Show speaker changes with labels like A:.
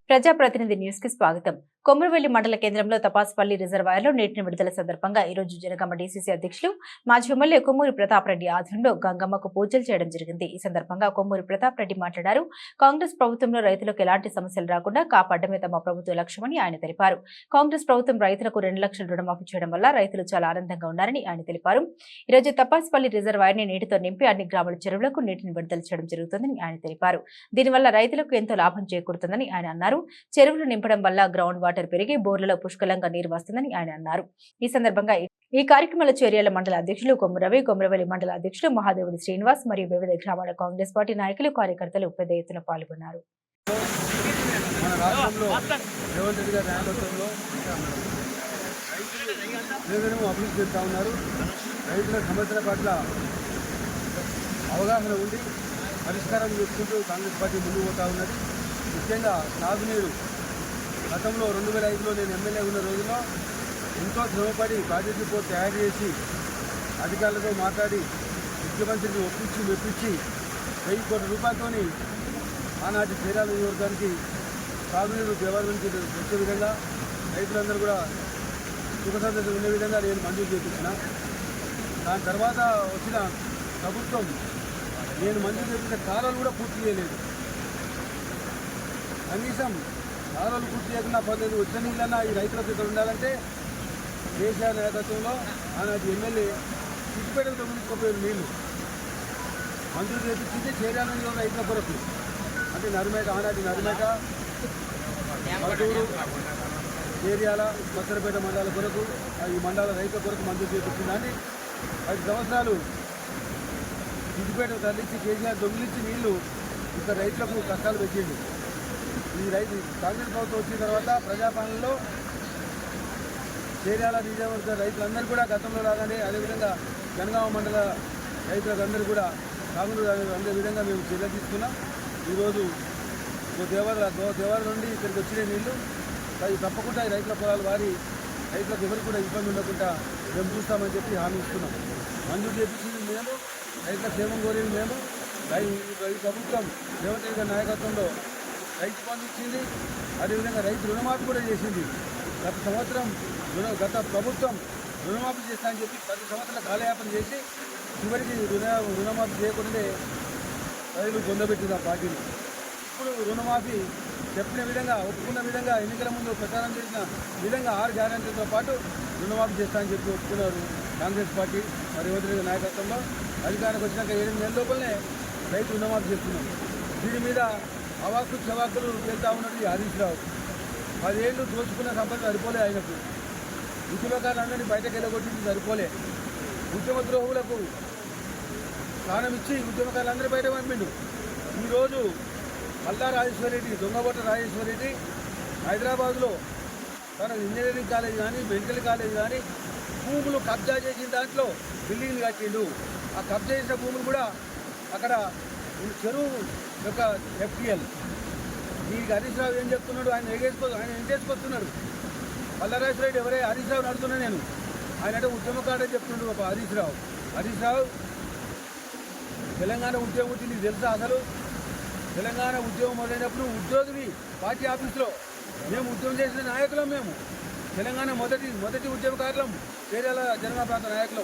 A: ప్రజాప్రతినిధి న్యూస్ కి స్వాగతం. కొమరవెల్లి మండల కేంద్రంలో తపాసుపల్లి రిజర్వాయర్లో నీటిని విడుదల సందర్భంగా ఈ రోజు జనగామ డీసీసీ అధ్యక్షులు మాజీ ఎమ్మెల్యే కొమ్మూరి ప్రతాప్ రెడ్డి ఆధ్వర్యంలో గంగమ్మకు పూజలు చేయడం జరిగింది. ఈ సందర్భంగా కొమ్మూరి ప్రతాప్ రెడ్డి మాట్లాడారు. కాంగ్రెస్ ప్రభుత్వంలో రైతులకు ఎలాంటి సమస్యలు రాకుండా కాపాడమే తమ ప్రభుత్వ లక్ష్యమని ఆయన తెలిపారు. కాంగ్రెస్ ప్రభుత్వం రైతులకు 2 లక్షల రుణమాఫీ చేయడం వల్ల రైతులు చాలా ఆనందంగా ఉన్నారని ఆయన తెలిపారు. ఈ రోజు తపాసుపల్లి రిజర్వాయర్ ని నీటితో నింపి అన్ని గ్రామాల చెరువులకు నీటిని విడుదల చేయడం జరుగుతుందని ఆయన తెలిపారు. దీనివల్ల రైతులకు ఎంతో లాభం చేకూరుతుందని ఆయన అన్నారు. చెరువులు నింపడం వల్ల గ్రౌండ్ వాటర్ పెరిగి బోర్లలో పుష్కలంగా నీరు వస్తుందని ఆయన అన్నారు. ఈ సందర్భంగా ఈ కార్యక్రమంలో చేర్యాల మండల అధ్యక్షులు కొమ్మురవి, కొమరవెల్లి మండల అధ్యక్షులు మహాదేవుడి శ్రీనివాస్ మరియు వివిధ గ్రామాల కాంగ్రెస్ పార్టీ నాయకులు కార్యకర్తలు పెద్ద ఎత్తున పాల్గొన్నారు.
B: అవగాహన ఉండి పరిష్కారం చేసుకుంటూ కాంగ్రెస్ పార్టీ ముందుకు పోతా ఉన్నది. ముఖ్యంగా తాగునీరు గతంలో 2005లో నేను ఎమ్మెల్యే ఉన్న రోజుల్లో ఎంతో శ్రమపడి ప్రాజెక్ట్ రిపోర్ట్ తయారు చేసి అధికారులతో మాట్లాడి ముఖ్యమంత్రిని మెప్పించి 1000 కోట్ల రూపాయలతో ఆనాటి చీరాల నియోజకవర్గానికి తాగునీరు దేవాల నుంచి వచ్చే విధంగా రైతులందరూ కూడా సుఖసంతృప్తి ఉండే విధంగా నేను మంజూరు చేయించిన. దాని తర్వాత వచ్చిన ప్రభుత్వం నేను మంజూరు చేసిన కాలాలు కూడా పూర్తి చేయలేదు. కనీసం కాలాలు పూర్తి చేయకుండా పర్లేదు, వచ్చే నీళ్ళన్నా ఈ రైతులకు ఇక్కడ ఉండాలంటే కేసీఆర్ నాయకత్వంలో ఆనాటి ఎమ్మెల్యే సిద్దిపేటకు తొలగించుకోపోయారు. నీళ్లు మంజూరు చేపించింది చేరాలని రైతుల కొరకు, అంటే నర్మేట, ఆనాటి నర్మేట, పల్లూరు, చేర్యాల, కొత్తపేట మండలాల కొరకు, ఈ మండల రైతుల కొరకు మంజూరు చేపించిందని 10 సంవత్సరాలు సిద్దిపేటకు తరలించి కేసీఆర్ దొంగిలించి నీళ్లు ఇక్కడ రైతులకు కష్టాలు పెట్టిండు. ఈ రైతు కాంగ్రెస్ ప్రభుత్వం వచ్చిన తర్వాత ప్రజాపాలనలో చేర్యాల నియోజకవర్గ రైతులందరూ కూడా గతంలో లాగానే అదేవిధంగా జనగామ మండల రైతులందరూ కూడా సాగునీరు అందే విధంగా మేము చర్యలు తీసుకున్నాం. ఈరోజు దేవాల నుండి ఇక్కడికి వచ్చిన నీళ్లు అవి తప్పకుండా ఈ రైతుల పొలాలు వారి రైతులకు ఎవరు కూడా ఇబ్బంది ఉండకుండా మేము చూస్తామని చెప్పి హామీ ఇస్తున్నాం. మంజూరు చేపించింది మేము, రైతుల క్షేమం కోరేది మేము. ఈ ప్రభుత్వం రేవంత్ రెడ్డి గారి నాయకత్వంలో రైతు స్పందించింది, అదేవిధంగా రైతు రుణమాఫీ కూడా చేసింది. గత ప్రభుత్వం రుణమాఫీ చేస్తానని చెప్పి 10 సంవత్సరాల కాలయాపన చేసి చివరికి రుణమాఫీ చేయకుండానే రైతులు పొందబెట్టింది ఆ పార్టీని. ఇప్పుడు రుణమాఫీ చెప్పిన విధంగా, ఒప్పుకున్న విధంగా, ఎన్నికల ముందు ప్రచారం చేసిన విధంగా 6 గ్యారెంటీలతో పాటు రుణమాఫీ చేస్తానని చెప్పి ఒప్పుకున్నారు కాంగ్రెస్ పార్టీ రేవంత్ రెడ్డి నాయకత్వంలో. అధికారానికి వచ్చినాక 7 నెలల లోపలనే రైతు రుణమాఫీ చేస్తున్నాం. దీని మీద అవాకులు చవాకులు వెళ్తా ఉన్నది హరీష్ రావు. 10 ఏళ్ళు దోచుకున్న సంపద సరిపోలే ఆయనకు. ఉద్యమకారులందరినీ బయటకు వెళ్ళగొట్టింది సరిపోలే. ఉద్యమ ద్రోహులకు స్థానం ఇచ్చి ఉద్యమకారులందరూ బయట పంపిండు. ఈరోజు మల్లా రాజేశ్వరరెడ్డి, దొంగబొట్ట రాజేశ్వరరెడ్డి హైదరాబాద్లో తన ఇంజనీరింగ్ కాలేజ్ కానీ, మెడికల్ కాలేజ్ కానీ భూములు కబ్జా చేసిన దాంట్లో బిల్డింగ్లు కట్టిండు. ఆ కబ్జా చేసిన భూములు కూడా అక్కడ చెరువు యొక్క ఎఫ్టీఎల్. దీనికి హరీష్ రావు ఏం చెప్తున్నాడు, ఆయన ఏం చేసుకొస్తున్నాడు. మల్లారాజేశ్వర రెడ్డి ఎవరే హరీష్ రావు నడుతున్నా నేను, ఆయన అంటే ఉద్యమకాడే చెప్తున్నాడు ఒక హరీష్ రావు. తెలంగాణ ఉద్యమం వచ్చింది తెలుసా? అసలు తెలంగాణ ఉద్యమం మొదలైనప్పుడు ఉద్యోగిని పార్టీ ఆఫీస్లో మేము ఉద్యమం చేసిన నాయకులం. మేము తెలంగాణ మొదటి ఉద్యమకారులం, చేర్యాల జనగామ ప్రాంత నాయకులం.